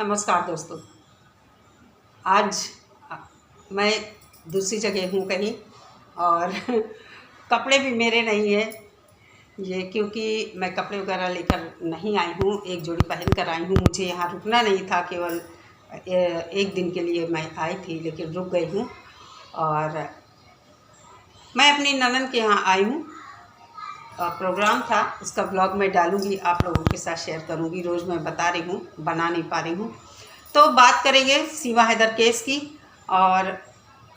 नमस्कार दोस्तों। आज मैं दूसरी जगह हूँ कहीं और कपड़े भी मेरे नहीं है ये, क्योंकि मैं कपड़े वगैरह लेकर नहीं आई हूँ। एक जोड़ी पहन कर आई हूँ। मुझे यहाँ रुकना नहीं था, केवल एक दिन के लिए मैं आई थी, लेकिन रुक गई हूँ। और मैं अपनी ननद के यहाँ आई हूँ। प्रोग्राम था, उसका ब्लॉग मैं डालूँगी, आप लोगों के साथ शेयर करूँगी। रोज़ मैं बता रही हूँ, बना नहीं पा रही हूँ। तो बात करेंगे सीमा हैदर केस की। और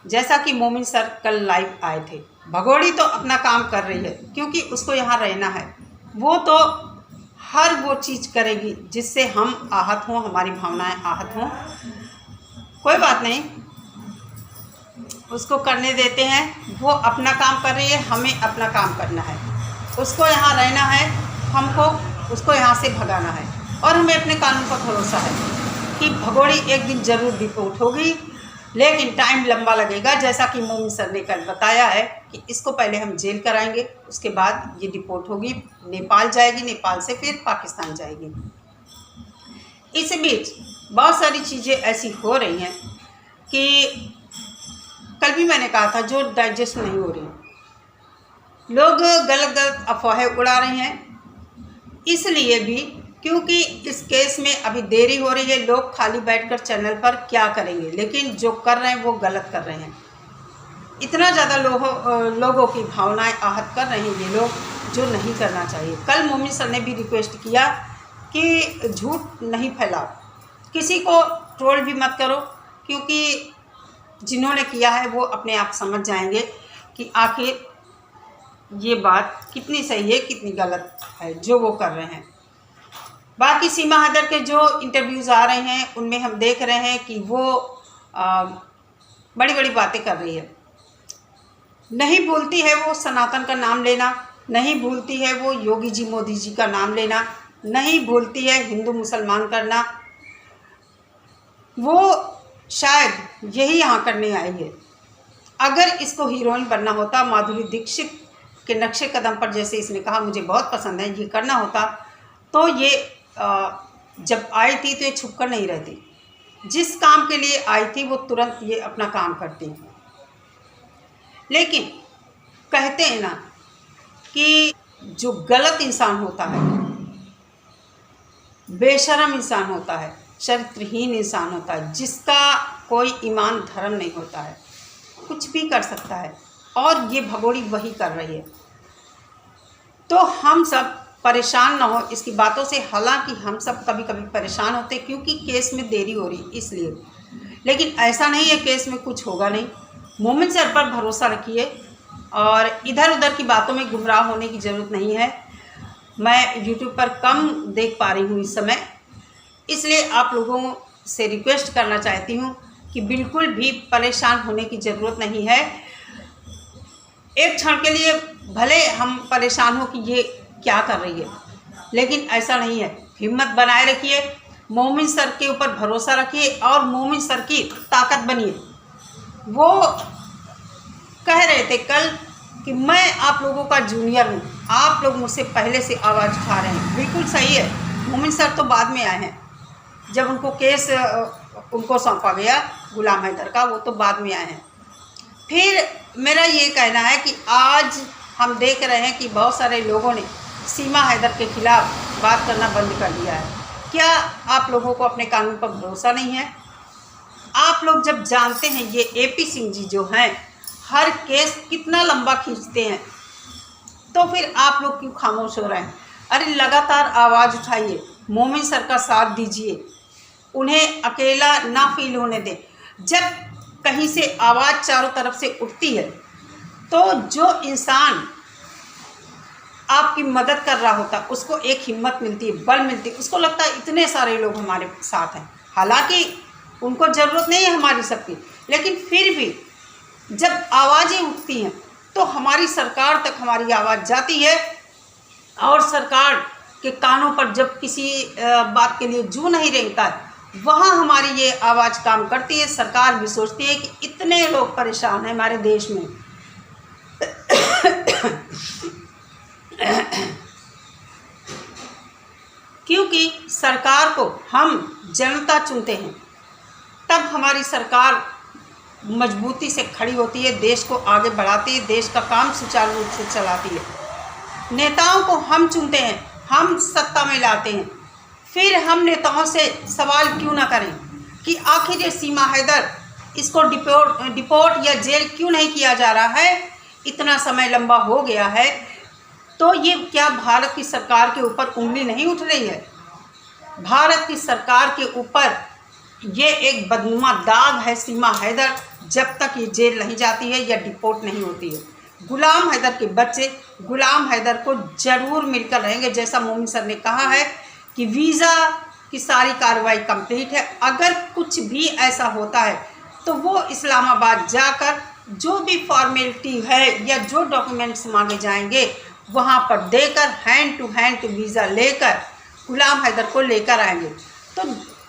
जैसा कि मोमिन सर कल लाइव आए थे, भगोड़ी तो अपना काम कर रही है, क्योंकि उसको यहाँ रहना है। वो तो हर वो चीज़ करेगी जिससे हम आहत हों, हमारी भावनाएं आहत हों। कोई बात नहीं, उसको करने देते हैं। वो अपना काम कर रही है, हमें अपना काम करना है। उसको यहाँ रहना है, हमको उसको यहाँ से भगाना है। और हमें अपने कानून पर भरोसा है कि भगोड़ी एक दिन ज़रूर डिपोर्ट होगी, लेकिन टाइम लंबा लगेगा। जैसा कि मोमिन सर ने कल बताया है कि इसको पहले हम जेल कराएंगे, उसके बाद ये डिपोर्ट होगी, नेपाल जाएगी, नेपाल से फिर पाकिस्तान जाएगी। इस बीच बहुत सारी चीज़ें ऐसी हो रही हैं कि कल भी मैंने कहा था, जो डाइजेस्ट नहीं हो रही। लोग गलत गलत अफवाहें उड़ा रहे हैं, इसलिए भी क्योंकि इस केस में अभी देरी हो रही है। लोग खाली बैठकर चैनल पर क्या करेंगे, लेकिन जो कर रहे हैं वो गलत कर रहे हैं। इतना ज़्यादा लोगों की भावनाएं आहत कर रहे हैं ये लोग, जो नहीं करना चाहिए। कल मोमिन सर ने भी रिक्वेस्ट किया कि झूठ नहीं फैलाओ, किसी को ट्रोल भी मत करो, क्योंकि जिन्होंने किया है वो अपने आप समझ जाएंगे कि आखिर ये बात कितनी सही है, कितनी गलत है जो वो कर रहे हैं। बाकी सीमा हैदर के जो इंटरव्यूज़ आ रहे हैं, उनमें हम देख रहे हैं कि वो बड़ी बड़ी बातें कर रही है। नहीं भूलती है वो सनातन का नाम लेना, नहीं भूलती है वो योगी जी, मोदी जी का नाम लेना, नहीं भूलती है हिंदू मुसलमान करना। वो शायद यही यहाँ करने आई है। अगर इसको हीरोइन बनना होता, माधुरी दीक्षित के नक्शे कदम पर, जैसे इसने कहा मुझे बहुत पसंद है, ये करना होता, तो ये जब आई थी तो ये छुप कर नहीं रहती। जिस काम के लिए आई थी वो तुरंत ये अपना काम करती। लेकिन कहते हैं ना कि जो गलत इंसान होता है, बेशरम इंसान होता है, चरित्रहीन इंसान होता है, जिसका कोई ईमान धर्म नहीं होता है, कुछ भी कर सकता है। और ये भगोड़ी वही कर रही है। तो हम सब परेशान ना हो इसकी बातों से। हालांकि हम सब कभी कभी परेशान होते हैं, क्योंकि केस में देरी हो रही इसलिए। लेकिन ऐसा नहीं है, केस में कुछ होगा नहीं। मोमिन सर पर भरोसा रखिए और इधर उधर की बातों में गुमराह होने की ज़रूरत नहीं है। मैं यूट्यूब पर कम देख पा रही हूँ इस समय, इसलिए आप लोगों से रिक्वेस्ट करना चाहती हूँ कि बिल्कुल भी परेशान होने की ज़रूरत नहीं है। एक क्षण के लिए भले हम परेशान हो कि ये क्या कर रही है, लेकिन ऐसा नहीं है। हिम्मत बनाए रखिए, मोमिन सर के ऊपर भरोसा रखिए और मोमिन सर की ताकत बनिए। वो कह रहे थे कल कि मैं आप लोगों का जूनियर हूँ, आप लोग मुझसे पहले से आवाज़ उठा रहे हैं। बिल्कुल सही है। मोमिन सर तो बाद में आए हैं, जब उनको केस उनको सौंपा गया गुलाम हैदर का, वो तो बाद में आए हैं। फिर मेरा ये कहना है कि आज हम देख रहे हैं कि बहुत सारे लोगों ने सीमा हैदर के खिलाफ बात करना बंद कर दिया है। क्या आप लोगों को अपने कानून पर भरोसा नहीं है? आप लोग जब जानते हैं ये एपी सिंह जी जो हैं हर केस कितना लंबा खींचते हैं, तो फिर आप लोग क्यों खामोश हो रहे हैं? अरे लगातार आवाज़ उठाइए, मोमिन सर का साथ दीजिए, उन्हें अकेला ना फील होने दें। जब कहीं से आवाज़ चारों तरफ से उठती है, तो जो इंसान आपकी मदद कर रहा होता है उसको एक हिम्मत मिलती है, बल मिलती है। उसको लगता है इतने सारे लोग हमारे साथ हैं। हालांकि उनको ज़रूरत नहीं है हमारी सबकी, लेकिन फिर भी जब आवाज़ें उठती हैं तो हमारी सरकार तक हमारी आवाज़ जाती है। और सरकार के कानों पर जब किसी बात के लिए जू नहीं रेंगता है, वहाँ हमारी ये आवाज़ काम करती है। सरकार भी सोचती है कि इतने लोग परेशान हैं हमारे देश में, क्योंकि सरकार को हम जनता चुनते हैं, तब हमारी सरकार मजबूती से खड़ी होती है, देश को आगे बढ़ाती है, देश का काम सुचारू रूप से चलाती है। नेताओं को हम चुनते हैं, हम सत्ता में लाते हैं, फिर हम नेताओं से सवाल क्यों ना करें कि आखिर ये सीमा हैदर, इसको डिपोर्ट या जेल क्यों नहीं किया जा रहा है, इतना समय लंबा हो गया है। तो ये क्या भारत की सरकार के ऊपर उंगली नहीं उठ रही है? भारत की सरकार के ऊपर ये एक बदनुमा दाग है सीमा हैदर, जब तक ये जेल नहीं जाती है या डिपोर्ट नहीं होती है। गुलाम हैदर के बच्चे गुलाम हैदर को ज़रूर मिलकर रहेंगे, जैसा मोमिन सर ने कहा है कि वीज़ा की सारी कार्रवाई कंप्लीट है। अगर कुछ भी ऐसा होता है तो वो इस्लामाबाद जाकर जो भी फॉर्मेलिटी है या जो डॉक्यूमेंट्स मांगे जाएंगे वहाँ पर देकर हैंड टू वीज़ा लेकर गुलाम हैदर को लेकर आएंगे। तो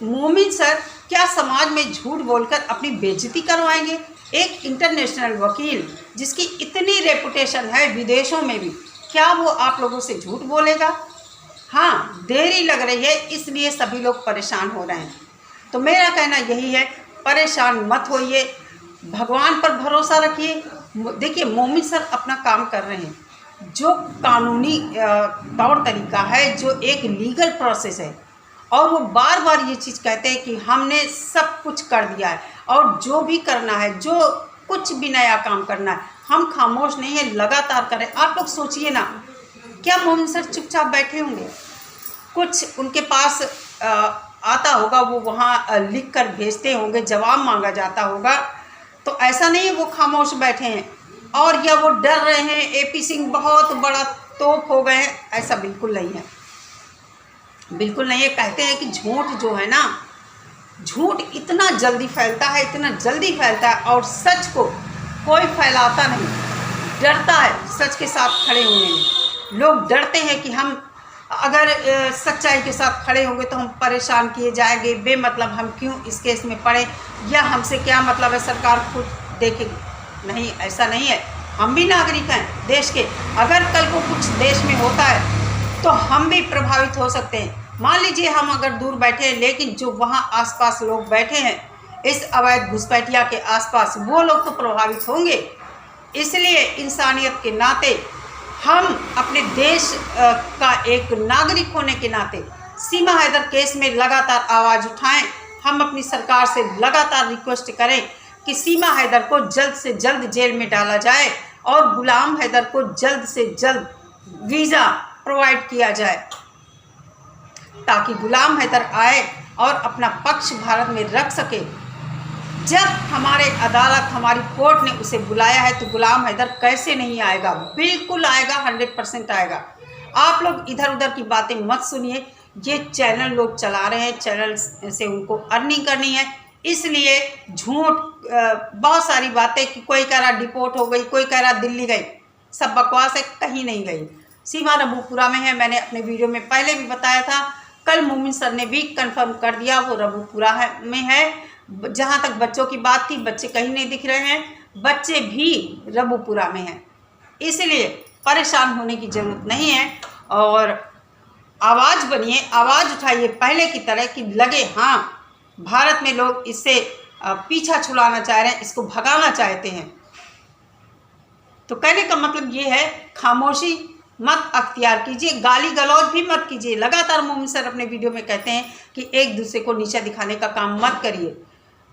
मोमिन सर क्या समाज में झूठ बोलकर अपनी बेइज्जती करवाएंगे? एक इंटरनेशनल वकील जिसकी इतनी रेपुटेशन है विदेशों में भी, क्या वो आप लोगों से झूठ बोलेगा? हाँ, देरी लग रही है, इसलिए सभी लोग परेशान हो रहे हैं। तो मेरा कहना यही है, परेशान मत होइए, भगवान पर भरोसा रखिए। देखिए, मोमिन सर अपना काम कर रहे हैं, जो कानूनी तौर तरीका है, जो एक लीगल प्रोसेस है, और वो बार बार ये चीज़ कहते हैं कि हमने सब कुछ कर दिया है और जो भी करना है, जो कुछ भी नया काम करना है, हम खामोश नहीं है, लगातार करें। आप लोग सोचिए ना, क्या मोमिन सर चुपचाप बैठे होंगे? कुछ उनके पास आता होगा, वो वहाँ लिख कर भेजते होंगे, जवाब मांगा जाता होगा। तो ऐसा नहीं है वो खामोश बैठे हैं और या वो डर रहे हैं एपी सिंह बहुत बड़ा तोप हो गए हैं, ऐसा बिल्कुल नहीं है, बिल्कुल नहीं है। कहते हैं कि झूठ जो है ना, झूठ इतना जल्दी फैलता है, इतना जल्दी फैलता है, और सच को कोई फैलाता नहीं, डरता है सच के साथ खड़े होने में। लोग डरते हैं कि हम अगर सच्चाई के साथ खड़े होंगे तो हम परेशान किए जाएंगे, बेमतलब हम क्यों इस केस में पड़े, या हमसे क्या मतलब है, सरकार खुद देखेगी। नहीं, ऐसा नहीं है। हम भी नागरिक हैं देश के, अगर कल को कुछ देश में होता है तो हम भी प्रभावित हो सकते हैं। मान लीजिए हम अगर दूर बैठे हैं, लेकिन जो वहाँ आसपास लोग बैठे हैं इस अवैध घुसपैठिया के आसपास, वो लोग तो प्रभावित होंगे। इसलिए इंसानियत के नाते हम अपने देश का एक नागरिक होने के नाते सीमा हैदर केस में लगातार आवाज़ उठाएं। हम अपनी सरकार से लगातार रिक्वेस्ट करें कि सीमा हैदर को जल्द से जल्द जेल में डाला जाए और गुलाम हैदर को जल्द से जल्द वीज़ा प्रोवाइड किया जाए, ताकि गुलाम हैदर आए और अपना पक्ष भारत में रख सके। जब हमारे अदालत, हमारी कोर्ट ने उसे बुलाया है तो गुलाम हैदर कैसे नहीं आएगा? बिल्कुल आएगा, 100% आएगा। आप लोग इधर उधर की बातें मत सुनिए। ये चैनल लोग चला रहे हैं, चैनल से उनको अर्निंग करनी है, इसलिए झूठ बहुत सारी बातें कि कोई कह रहा डिपोर्ट हो गई, कोई कह रहा दिल्ली गई, सब बकवास है, कहीं नहीं गई। सीमा रबूपुरा में है, मैंने अपने वीडियो में पहले भी बताया था। कल मोमिन सर ने भी कंफर्म कर दिया वो रबूपुरा में है। जहाँ तक बच्चों की बात थी, बच्चे कहीं नहीं दिख रहे हैं, बच्चे भी रबूपुरा में हैं। इसलिए परेशान होने की ज़रूरत नहीं है और आवाज़ बनिए, आवाज़ उठाइए पहले की तरह कि लगे हाँ भारत में लोग इससे पीछा छुड़ाना चाह रहे हैं, इसको भगाना चाहते हैं। तो कहने का मतलब ये है, खामोशी मत अख्तियार कीजिए, गाली गलौज भी मत कीजिए। लगातार मोमिन सर अपने वीडियो में कहते हैं कि एक दूसरे को नीचा दिखाने का काम मत करिए।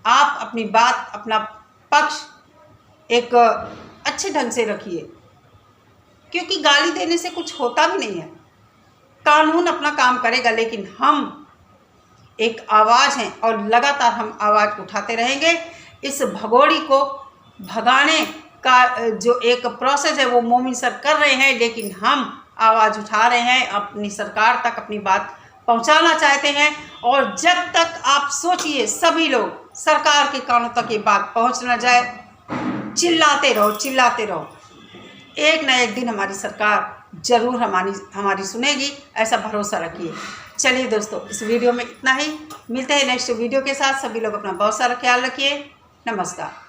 आप अपनी बात, अपना पक्ष एक अच्छे ढंग से रखिए, क्योंकि गाली देने से कुछ होता भी नहीं है। कानून अपना काम करेगा, लेकिन हम एक आवाज़ हैं और लगातार हम आवाज़ उठाते रहेंगे। इस भगोड़ी को भगाने का जो एक प्रोसेस है वो मोमिन सर कर रहे हैं, लेकिन हम आवाज़ उठा रहे हैं, अपनी सरकार तक अपनी बात पहुंचाना चाहते हैं। और जब तक आप सोचिए, सभी लोग सरकार के कानों तक ये बात पहुंच ना जाए, चिल्लाते रहो, चिल्लाते रहो, एक ना एक दिन हमारी सरकार ज़रूर हमारी सुनेगी, ऐसा भरोसा रखिए। चलिए दोस्तों, इस वीडियो में इतना ही। मिलते हैं नेक्स्ट वीडियो के साथ। सभी लोग अपना बहुत सारा ख्याल रखिए। नमस्कार।